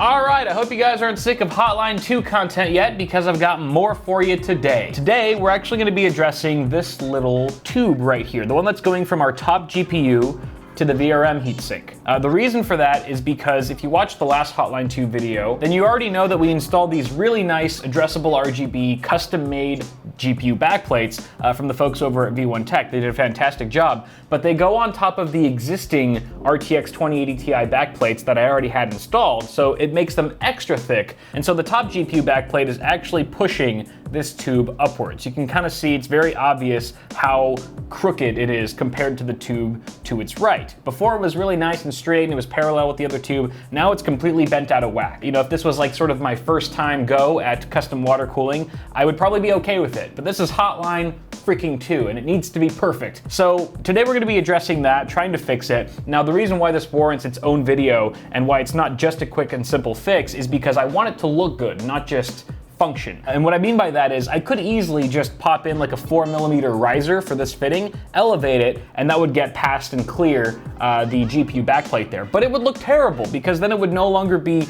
All right, I hope you guys aren't sick of Hotline 2 content yet, because I've got more for you today. Today, we're actually going to be addressing this little tube right here, the one that's going from our top GPU to the VRM heatsink. The reason for that is because if you watched the last Hotline 2 video, then you already know that we installed these really nice addressable RGB custom-made GPU backplates from the folks over at V1 Tech. They did a fantastic job, but they go on top of the existing RTX 2080 Ti backplates that I already had installed, so it makes them extra thick. And so the top GPU backplate is actually pushing this tube upwards. You can kind of see it's very obvious how crooked it is compared to the tube to its right. Before it was really nice and straight and it was parallel with the other tube. Now it's completely bent out of whack. You know, if this was like sort of my first time go at custom water cooling, I would probably be okay with it. But this is Hotline freaking 2 and it needs to be perfect. So today we're going to be addressing that, trying to fix it. Now the reason why this warrants its own video and why it's not just a quick and simple fix is because I want it to look good, not just function. And what I mean by that is I could easily just pop in like a 4mm riser for this fitting, elevate it, and that would get past and clear the GPU backplate there. But it would look terrible because then it would no longer be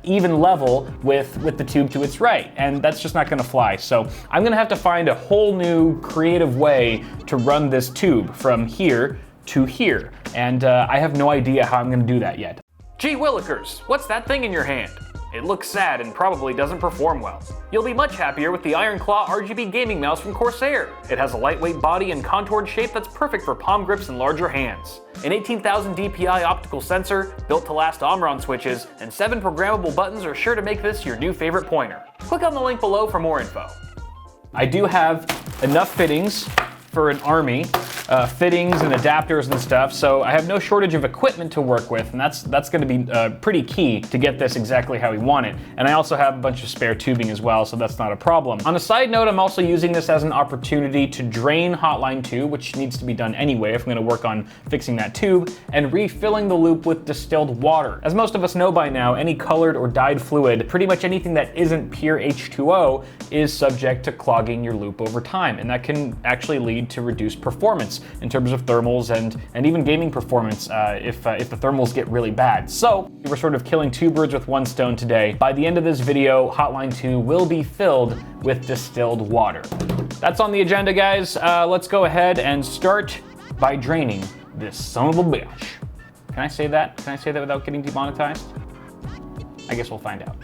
even level with the tube to its right. And that's just not gonna fly. So I'm gonna have to find a whole new creative way to run this tube from here to here. And I have no idea how I'm gonna do that yet. Gee Willikers, what's that thing in your hand? It looks sad and probably doesn't perform well. You'll be much happier with the Iron Claw RGB gaming mouse from Corsair. It has a lightweight body and contoured shape that's perfect for palm grips and larger hands. An 18,000 DPI optical sensor, built to last Omron switches, and 7 programmable buttons are sure to make this your new favorite pointer. Click on the link below for more info. I do have enough fittings for an army, fittings and adapters and stuff, so I have no shortage of equipment to work with, and that's going to be pretty key to get this exactly how we want it. And I also have a bunch of spare tubing as well, so that's not a problem. On a side note, I'm also using this as an opportunity to drain Hotline 2, which needs to be done anyway if I'm going to work on fixing that tube, and refilling the loop with distilled water. As most of us know by now, any colored or dyed fluid, pretty much anything that isn't pure H2O, is subject to clogging your loop over time, and that can actually lead to reduced performance in terms of thermals and even gaming performance if the thermals get really bad. So we're sort of killing 2 birds with 1 stone today. By the end of this video, Hotline 2 will be filled with distilled water. That's on the agenda, guys. Let's go ahead and start by draining this son of a bitch. Can I say that? Can I say that without getting demonetized? I guess we'll find out.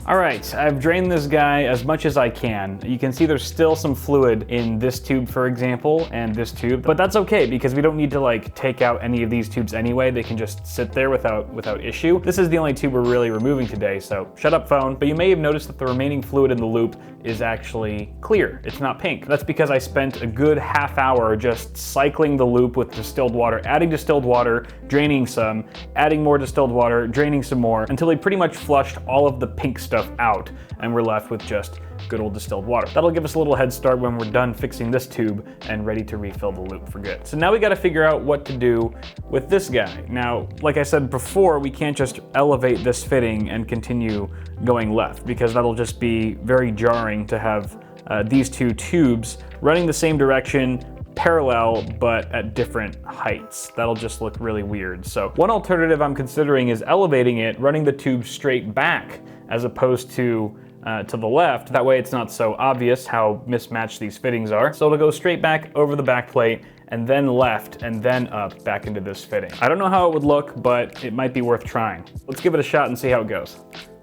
All right, I've drained this guy as much as I can. You can see there's still some fluid in this tube, for example, and this tube, but that's okay because we don't need to like take out any of these tubes anyway. They can just sit there without issue. This is the only tube we're really removing today, so shut up phone. But you may have noticed that the remaining fluid in the loop is actually clear. It's not pink. That's because I spent a good half hour just cycling the loop with distilled water, adding distilled water, draining some, adding more distilled water, draining some more, until we pretty much flushed all of the pink stuff out, and we're left with just good old distilled water. That'll give us a little head start when we're done fixing this tube and ready to refill the loop for good. So now we gotta figure out what to do with this guy. Now, like I said before, we can't just elevate this fitting and continue going left, because that'll just be very jarring to have these 2 tubes running the same direction, parallel, but at different heights. That'll just look really weird. So one alternative I'm considering is elevating it, running the tube straight back as opposed to the left. That way it's not so obvious how mismatched these fittings are. So it'll go straight back over the back plate and then left and then up back into this fitting. I don't know how it would look, but it might be worth trying. Let's give it a shot and see how it goes.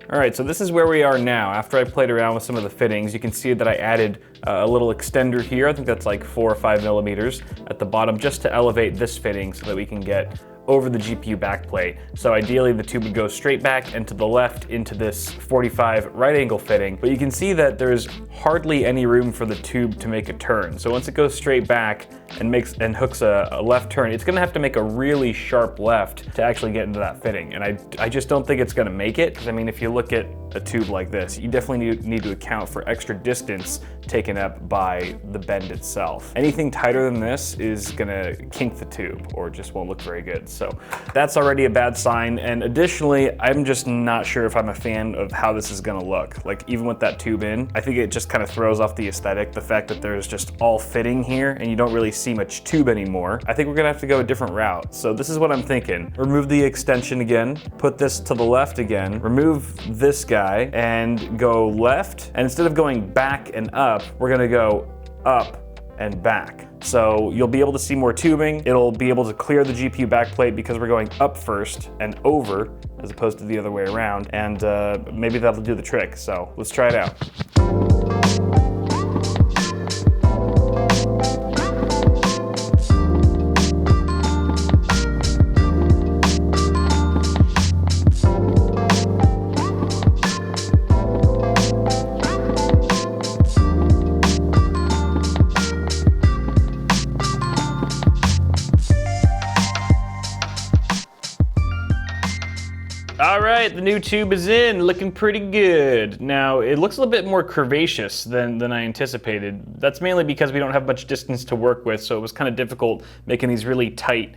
All right, so this is where we are now. After I played around with some of the fittings, you can see that I added a little extender here. I think that's like 4 or 5 millimeters at the bottom, just to elevate this fitting so that we can get over the GPU backplate. So ideally the tube would go straight back and to the left into this 45 right angle fitting, but you can see that there's hardly any room for the tube to make a turn. So once it goes straight back and hooks a left turn, it's gonna have to make a really sharp left to actually get into that fitting. And I just don't think it's gonna make it. 'Cause I mean, if you look at a tube like this. You definitely need to account for extra distance taken up by the bend itself. Anything tighter than this is gonna kink the tube or just won't look very good. So that's already a bad sign. And additionally, I'm just not sure if I'm a fan of how this is gonna look. Like even with that tube in, I think it just kind of throws off the aesthetic. The fact that there's just all fitting here and you don't really see much tube anymore. I think we're gonna have to go a different route. So this is what I'm thinking. Remove the extension again, put this to the left again, remove this guy and go left. And instead of going back and up, we're gonna go up and back. So you'll be able to see more tubing. It'll be able to clear the GPU backplate because we're going up first and over as opposed to the other way around. And maybe that'll do the trick. So let's try it out. All right, the new tube is in, looking pretty good. Now, it looks a little bit more curvaceous than I anticipated. That's mainly because we don't have much distance to work with, so it was kind of difficult making these really tight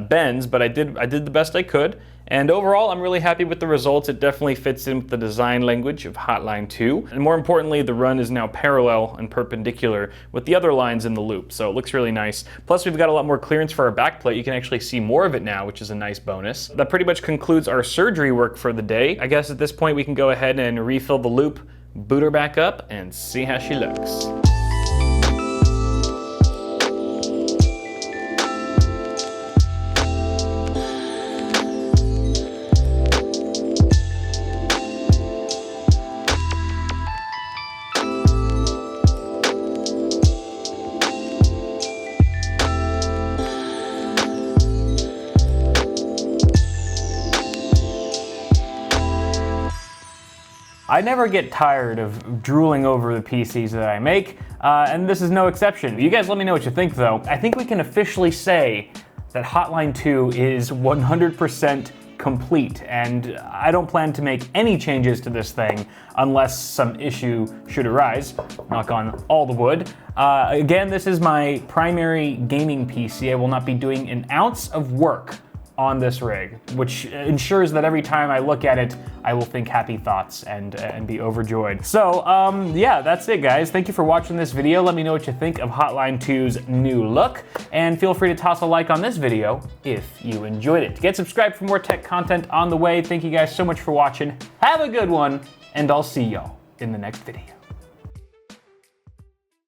bends, but I did the best I could. And overall, I'm really happy with the results. It definitely fits in with the design language of Hotline 2. And more importantly, the run is now parallel and perpendicular with the other lines in the loop, so it looks really nice. Plus, we've got a lot more clearance for our backplate. You can actually see more of it now, which is a nice bonus. That pretty much concludes our surgery work for the day. I guess at this point, we can go ahead and refill the loop, boot her back up, and see how she looks. I never get tired of drooling over the PCs that I make, and this is no exception. You guys let me know what you think though. I think we can officially say that Hotline 2 is 100% complete, and I don't plan to make any changes to this thing unless some issue should arise. Knock on all the wood. Again, this is my primary gaming PC. I will not be doing an ounce of work on this rig, which ensures that every time I look at it, I will think happy thoughts and be overjoyed. So yeah, that's it guys. Thank you for watching this video. Let me know what you think of Hotline 2's new look, and feel free to toss a like on this video if you enjoyed it. Get subscribed for more tech content on the way. Thank you guys so much for watching. Have a good one, and I'll see y'all in the next video.